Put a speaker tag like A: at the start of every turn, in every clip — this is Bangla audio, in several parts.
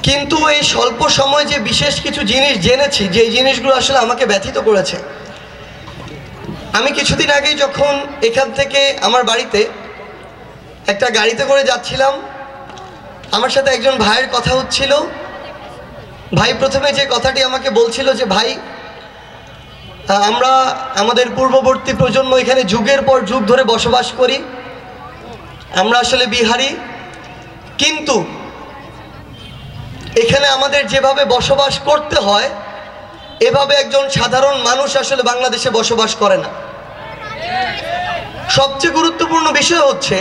A: কিন্তু এই স্বল্প সময়ে যে বিশেষ কিছু জিনিস জেনেছি, যে জিনিসগুলো আসলে আমাকে ব্যথিত করেছে। আমি কিছুদিন আগেই যখন এখান থেকে আমার বাড়িতে একটা গাড়িতে করে যাচ্ছিলাম, আমার সাথে একজন ভাইয়ের কথা হচ্ছিল। ভাই প্রথমে যে কথাটি আমাকে বলছিল যে, ভাই আমরা আমাদের পূর্ববর্তী প্রজন্ম এখানে যুগের পর যুগ ধরে বসবাস করি, আমরা আসলে বিহারি, কিন্তু এখানে আমাদের যেভাবে বসবাস করতে হয় এভাবে একজন সাধারণ মানুষ আসলে বাংলাদেশে বসবাস করে না। সবচেয়ে গুরুত্বপূর্ণ বিষয় হচ্ছে,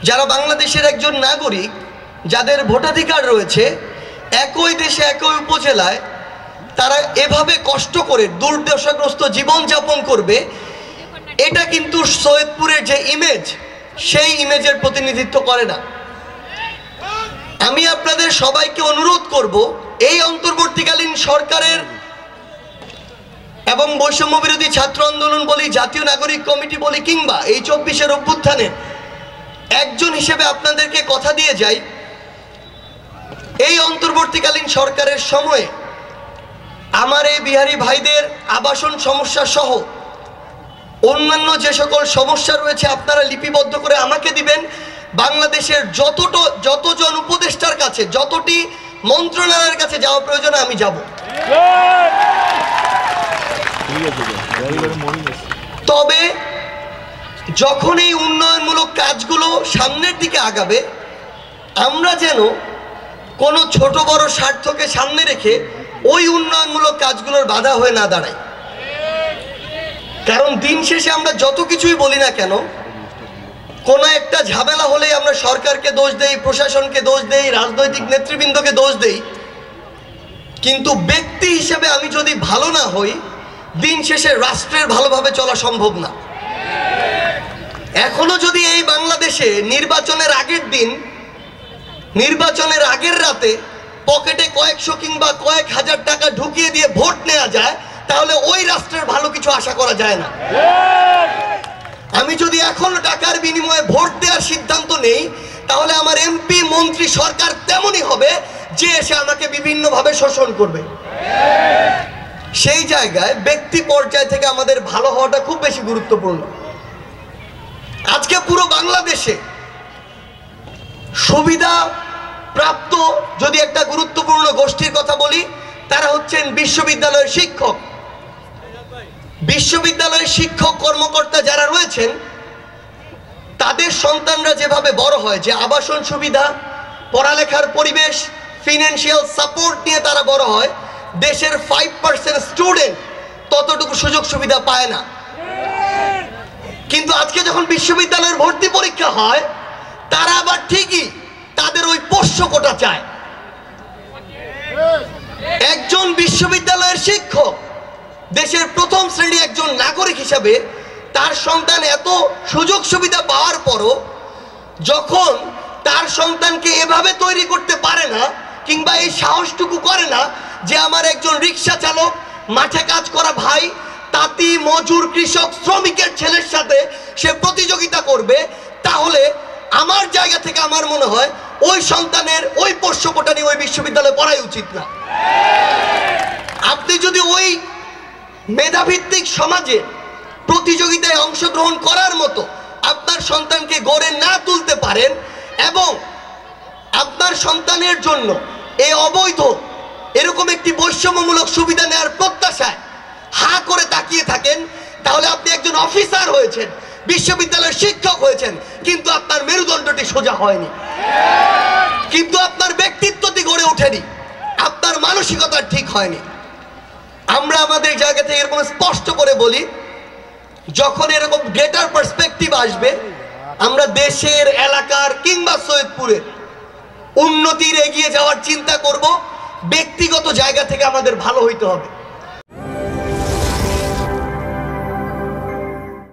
A: যারা বাংলাদেশের একজন নাগরিক, যাদের ভোটাধিকার রয়েছে, একই দেশে একই উপজেলায় তারা এভাবে কষ্ট করে দুর্দশাগ্রস্ত জীবনযাপন করবে, এটা কিন্তু সৈয়দপুরের যে ইমেজ, সেই ইমেজের প্রতিনিধিত্ব করে না। আমি আপনাদের সবাইকে অনুরোধ করব, এই অন্তর্বর্তীকালীন সরকারের এবং বৈষম্য বিরোধী ছাত্র আন্দোলন বলি, জাতীয় নাগরিক কমিটি বলি, কিংবা এই 24-এর অভ্যুত্থানে একজন হিসেবে আপনাদেরকে কথা দিয়ে যাই, এই অন্তর্বর্তীকালীন সরকারের সময়ে আমার এই বিহারি ভাইদের আবাসন সমস্যা সহ অন্যান্য যে সকল সমস্যা রয়েছে আপনারা লিপিবদ্ধ করে আমাকে দিবেন। বাংলাদেশের যতজন উপদেষ্টার কাছে, যতটি মন্ত্রণালয়ের কাছে যাওয়া প্রয়োজন আমি যাব। তবে যখন এই উন্নয়নমূলক কাজগুলো সামনের দিকে আগাবে, আমরা যেন কোনো ছোট বড় স্বার্থকে সামনে রেখে ওই উন্নয়নমূলক কাজগুলোর বাধা হয়ে না দাঁড়ায়। কারণ দিন শেষে আমরা যত কিছুই বলি না কেন, কোনো একটা ঝামেলা হলেই আমরা সরকারকে দোষ দেই, প্রশাসনকে দোষ দেই, রাজনৈতিক নেতৃবৃন্দকে দোষ দেই, কিন্তু ব্যক্তি হিসেবে আমি যদি ভালো না হই, দিন শেষে রাষ্ট্রের ভালোভাবে চলা সম্ভব না। এখনো যদি এই বাংলাদেশে নির্বাচনের আগের দিন, নির্বাচনের আগের রাতে পকেটে কয়েকশো কিংবা কয়েক হাজার টাকা ঢুকিয়ে দিয়ে ভোট নেওয়া যায়, তাহলে ওই রাষ্ট্রের ভালো কিছু আশা করা যায় না। আমি যদি এখন টাকার বিনিময়ে ভোট দেওয়ার সিদ্ধান্ত নেই, তাহলে আমার এমপি, মন্ত্রী, সরকার তেমনই হবে যে এসে আমাকে বিভিন্নভাবে শোষণ করবে। সেই জায়গায় ব্যক্তি পর্যায় থেকে আমাদের ভালো হওয়াটা খুব বেশি গুরুত্বপূর্ণ। আজকে পুরো বাংলাদেশে সুবিধা প্রাপ্ত যদি একটা গুরুত্বপূর্ণ গোষ্ঠীর কথা বলি, তারা হচ্ছেন বিশ্ববিদ্যালয়ের শিক্ষক। বিশ্ববিদ্যালয়ের শিক্ষক কর্মকর্তা যারা রয়েছেন, তাদের সন্তানরা যেভাবে বড় হয়, যে আবাসন সুবিধা, পড়ালেখার পরিবেশ, ফিনান্সিয়াল সাপোর্ট নিয়ে তারা বড় হয়, দেশের 5% স্টুডেন্ট ততটুকু সুযোগ সুবিধা পায় না। কিন্তু আজকে যখন বিশ্ববিদ্যালয়ের ভর্তি পরীক্ষা হয়, তারা আবার ঠিকই তাদের ওই পোষ্য কোটা চায়। একজন বিশ্ববিদ্যালয়ের শিক্ষক, দেশের প্রথম শ্রেণী একজন নাগরিক হিসাবে, তার সন্তান এত সুযোগ সুবিধা পাওয়ার পরও যখন তার সন্তানকে এভাবে তৈরি করতে পারে না, কিংবা এই সাহসটুকু করে না যে আমার একজন রিক্সা চালক, মাঠে কাজ করা ভাই, তাঁতি, মজুর, কৃষক, শ্রমিকের ছেলের সাথে সে প্রতিযোগিতা করবে, তাহলে আমার জায়গা থেকে আমার মনে হয় ওই সন্তানের ওই পোষ্য কোটা নিয়ে ওই বিশ্ববিদ্যালয়ে পড়াই উচিত না। আপনি যদি ওই মেধাভিত্তিক সমাজে প্রতিযোগিতায় অংশগ্রহণ করার মতো আপনার সন্তানকে গড়ে না তুলতে পারেন, এবং আপনার সন্তানের জন্য এই অবৈধ এরকম একটি বৈষম্যমূলক সুবিধা নেওয়ার প্রত্যাশায় হা করে তাকিয়ে থাকেন, তাহলে আপনি একজন অফিসার হয়েছেন, বিশ্ববিদ্যালয়ের শিক্ষক হয়েছেন, কিন্তু আপনার মেরুদণ্ডটি সোজা হয়নি, কিন্তু আপনার ব্যক্তিত্বটি গড়ে ওঠেনি, আপনার মানসিকতা ঠিক হয়নি। আমরা আমাদের জায়গা থেকে এরকম স্পষ্ট করে বলি, যখন এরকম গ্রেটার পার্সপেক্টিভ আসবে, আমরা দেশের, এলাকার কিংবা সৈয়দপুরের উন্নতির এগিয়ে যাওয়ার চিন্তা করব। ব্যক্তিগত জায়গা থেকে আমাদের ভালো হইতে হবে।